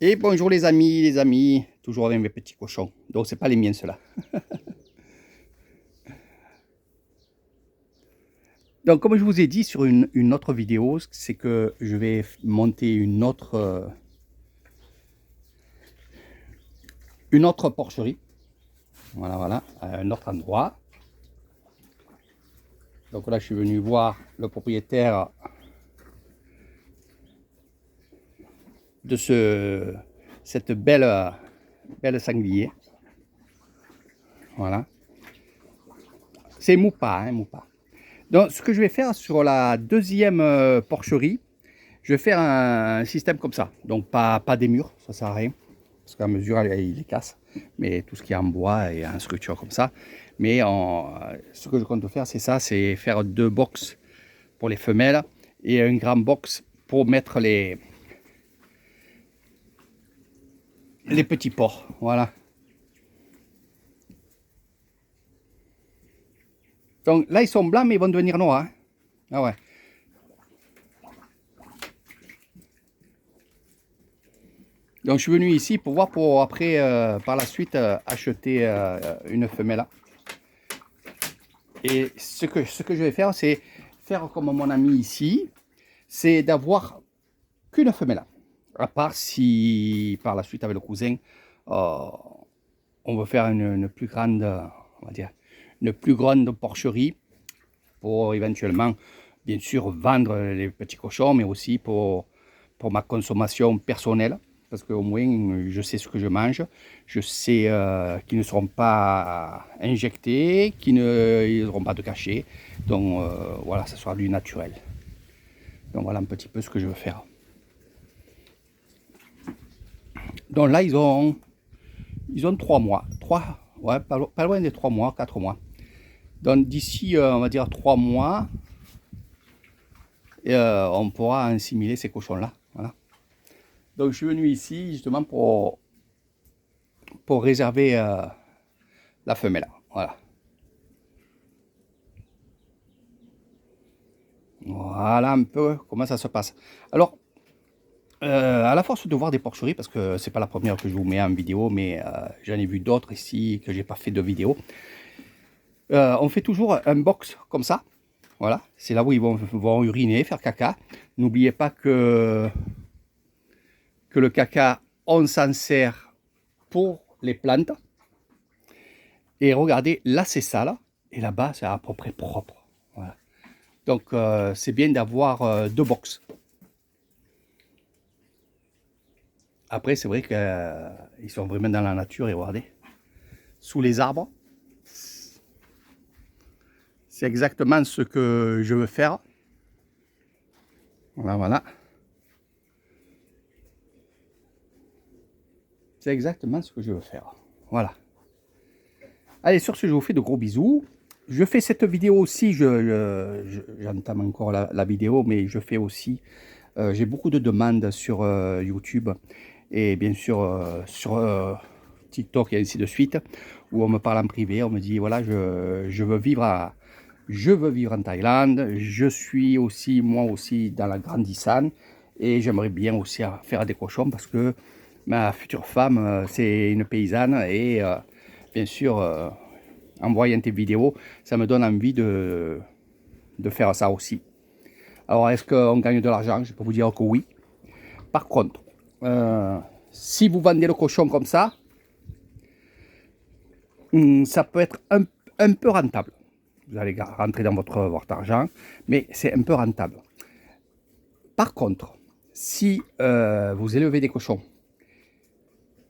Et bonjour les amis, toujours avec mes petits cochons. Donc c'est pas les miens ceux-là. Donc comme je vous ai dit sur une autre vidéo, c'est que je vais monter une autre porcherie. Voilà, à un autre endroit. Donc là je suis venu voir le propriétaire de cette belle sanglier. Voilà. C'est Moupa, hein, Moupa. Donc ce que je vais faire sur la deuxième porcherie, je vais faire un système comme ça. Donc pas des murs, ça sert à rien. Parce qu'à mesure, il les casse. Mais tout ce qui est en bois et en structure comme ça. Mais ce que je compte faire, c'est ça, c'est faire 2 box pour les femelles et un grand box pour mettre les petits porcs. Voilà. Donc là, ils sont blancs, mais ils vont devenir noirs. Hein. Ah ouais. Donc je suis venu ici pour voir, pour après, par la suite, acheter une femelle. Et ce que je vais faire, c'est faire comme mon ami ici, c'est d'avoir qu'une femelle. À part si par la suite avec le cousin, on veut faire une plus grande, on va dire, une plus grande porcherie pour éventuellement, bien sûr, vendre les petits cochons, mais aussi pour ma consommation personnelle. Parce qu'au moins, je sais ce que je mange. Je sais qu'ils ne seront pas injectés, qu'ils n'auront pas de cachet. Donc, voilà, ça sera du naturel. Donc, voilà un petit peu ce que je veux faire. Donc là, ils ont 3 mois. Ouais, pas loin des 3 mois, 4 mois. Donc d'ici, on va dire 3 mois, on pourra assimiler ces cochons-là. Voilà. Donc je suis venu ici justement pour réserver la femelle. Voilà. Voilà un peu comment ça se passe. Alors, à la force de voir des porcheries, parce que c'est pas la première que je vous mets en vidéo, mais j'en ai vu d'autres ici que j'ai pas fait de vidéo. On fait toujours un box comme ça. Voilà, c'est là où ils vont uriner, faire caca. N'oubliez pas que le caca, on s'en sert pour les plantes. Et regardez, là c'est sale, et là-bas c'est à peu près propre. Voilà. Donc c'est bien d'avoir 2 box. Après c'est vrai qu'ils sont vraiment dans la nature, et regardez, sous les arbres. C'est exactement ce que je veux faire. Voilà. C'est exactement ce que je veux faire. Voilà. Allez, sur ce, je vous fais de gros bisous. Je fais cette vidéo aussi, j'entame encore la vidéo, mais je fais aussi, j'ai beaucoup de demandes sur YouTube et bien sûr sur TikTok et ainsi de suite, où on me parle en privé, on me dit voilà, je veux vivre en Thaïlande, je suis aussi, moi aussi, dans la Grande Isan, et j'aimerais bien aussi faire des cochons parce que ma future femme, c'est une paysanne, et bien sûr, en voyant tes vidéos, ça me donne envie de faire ça aussi. Alors, est-ce qu'on gagne de l'argent? Je peux vous dire que oui. Par contre, si vous vendez le cochon comme ça peut être un peu rentable. Vous allez rentrer dans votre argent, mais c'est un peu rentable. Par contre, si vous élevez des cochons,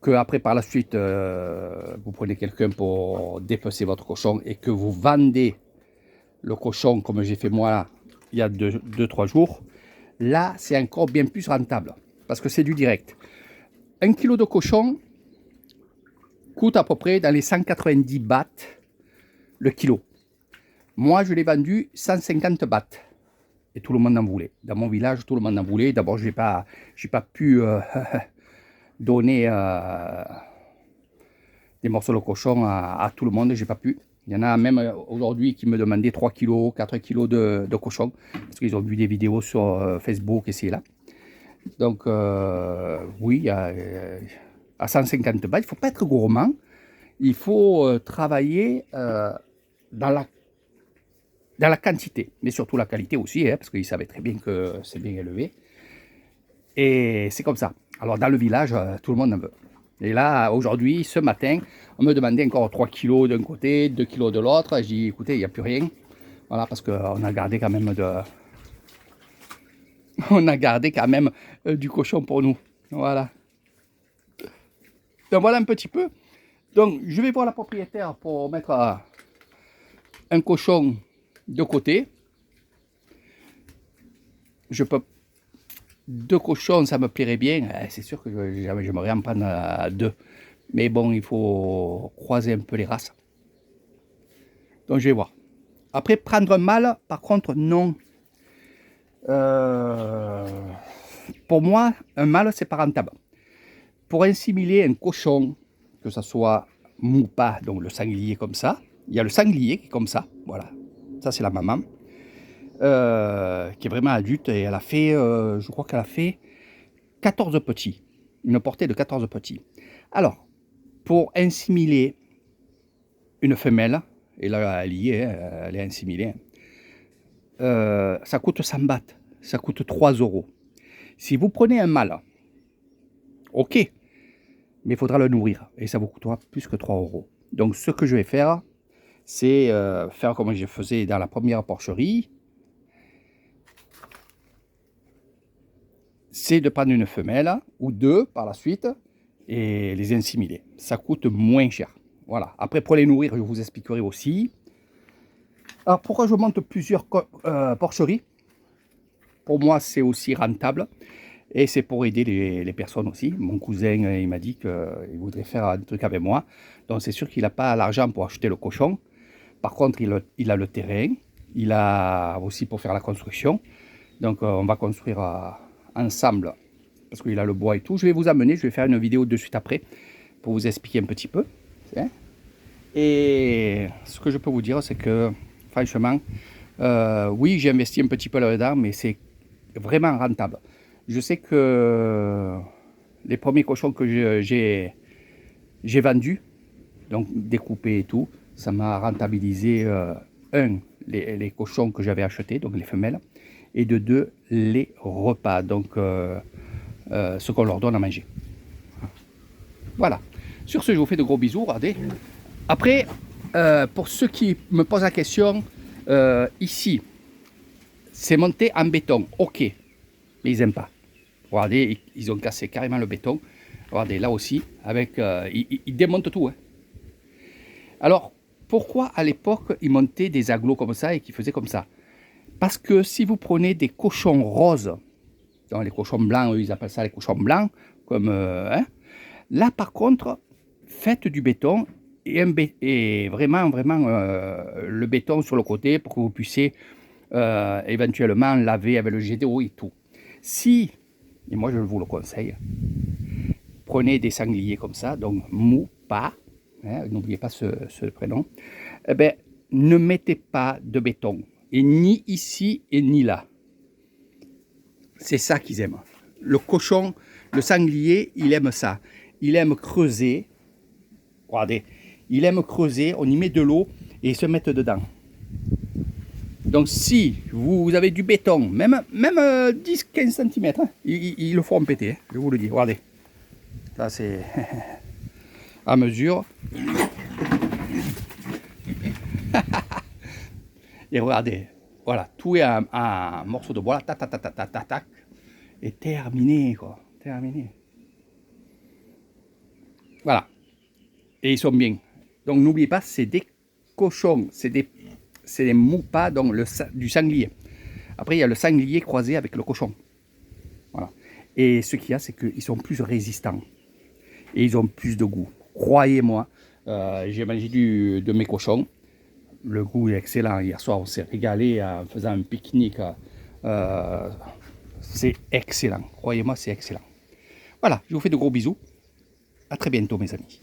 que après par la suite vous prenez quelqu'un pour dépecer votre cochon et que vous vendez le cochon comme j'ai fait moi là, il y a 2-3 jours, là c'est encore bien plus rentable parce que c'est du direct. 1 kilo de cochon coûte à peu près dans les 190 bahts le kilo. Moi je l'ai vendu 150 bahts et tout le monde en voulait. Dans mon village tout le monde en voulait. D'abord j'ai pas pu donner des morceaux de cochon à tout le monde, j'ai pas pu. Il y en a même aujourd'hui qui me demandaient 3 kg, 4 kg de cochon, parce qu'ils ont vu des vidéos sur Facebook et c'est là. Donc, oui, à 150 bahts, il ne faut pas être gourmand. Il faut travailler dans la quantité, mais surtout la qualité aussi, hein, parce qu'ils savaient très bien que c'est bien élevé. Et c'est comme ça. Alors, dans le village, tout le monde en veut. Et là, aujourd'hui, ce matin, on me demandait encore 3 kilos d'un côté, 2 kilos de l'autre. Je dis, écoutez, il n'y a plus rien. Voilà, parce qu'on a gardé quand même on a gardé quand même du cochon pour nous. Voilà. Donc voilà un petit peu. Donc je vais voir la propriétaire pour mettre un cochon de côté. Je peux 2 cochons, ça me plairait bien. C'est sûr que j'aimerais en prendre 2. Mais bon, il faut croiser un peu les races. Donc je vais voir. Après, prendre un mâle, par contre, non. Pour moi, un mâle, c'est pas rentable. Pour insimiler un cochon, que ce soit mou pas, donc le sanglier comme ça, il y a le sanglier qui est comme ça, voilà. Ça, c'est la maman, qui est vraiment adulte et elle a fait, je crois qu'elle a fait 14 petits, une portée de 14 petits. Alors, pour insimiler une femelle, et là, elle y est, elle est insimilée, ça coûte 100 bahts, ça coûte 3 euros. Si vous prenez un mâle, ok, mais il faudra le nourrir et ça vous coûtera plus que 3 euros. Donc ce que je vais faire, c'est faire comme je faisais dans la première porcherie, c'est de prendre une femelle ou 2 par la suite et les insimiler. Ça coûte moins cher. Voilà. Après, pour les nourrir, je vous expliquerai aussi. Alors pourquoi je monte plusieurs porcheries? Pour moi, c'est aussi rentable. Et c'est pour aider les personnes aussi. Mon cousin, il m'a dit qu'il voudrait faire un truc avec moi. Donc c'est sûr qu'il n'a pas l'argent pour acheter le cochon. Par contre, il a le terrain. Il a aussi pour faire la construction. Donc on va construire ensemble. Parce qu'il a le bois et tout. Je vais vous amener, je vais faire une vidéo de suite après. Pour vous expliquer un petit peu. Et ce que je peux vous dire, c'est que franchement, oui, j'ai investi un petit peu là-dedans, mais c'est vraiment rentable. Je sais que les premiers cochons que j'ai vendus, donc découpés et tout, ça m'a rentabilisé, les cochons que j'avais achetés, donc les femelles, et de 2, les repas, donc ce qu'on leur donne à manger. Voilà. Sur ce, je vous fais de gros bisous, regardez. Après, pour ceux qui me posent la question, ici, c'est monté en béton, ok, mais ils n'aiment pas. Regardez, ils ont cassé carrément le béton. Regardez, là aussi, avec, ils démontent tout. Hein. Alors, pourquoi à l'époque, ils montaient des agglos comme ça et qu'ils faisaient comme ça? Parce que si vous prenez des cochons roses, donc les cochons blancs, eux, ils appellent ça les cochons blancs, comme, hein, là, par contre, faites du béton et vraiment, le béton sur le côté pour que vous puissiez éventuellement laver avec le jet d'eau et tout. Si, et moi je vous le conseille, prenez des sangliers comme ça, donc mou, pas, hein, n'oubliez pas ce prénom, eh ben, ne mettez pas de béton, et ni ici et ni là. C'est ça qu'ils aiment. Le cochon, le sanglier, il aime ça. Il aime creuser. Regardez, il aime creuser, on y met de l'eau et ils se mettent dedans. Donc si vous avez du béton, même 10-15 cm, hein, ils le feront péter, hein, je vous le dis, regardez. Ça c'est à mesure. Et regardez, voilà, tout est un morceau de bois, tac, tac, tac, tac, tac, tac, et terminé, quoi, terminé. Voilà, et ils sont bien. Donc n'oubliez pas, c'est des cochons, c'est des moupas, donc du sanglier. Après, il y a le sanglier croisé avec le cochon. Voilà. Et ce qu'il y a, c'est qu'ils sont plus résistants. Et ils ont plus de goût. Croyez-moi, j'ai mangé de mes cochons. Le goût est excellent. Hier soir, on s'est régalé en faisant un pique-nique. C'est excellent. Croyez-moi, c'est excellent. Voilà, je vous fais de gros bisous. À très bientôt, mes amis.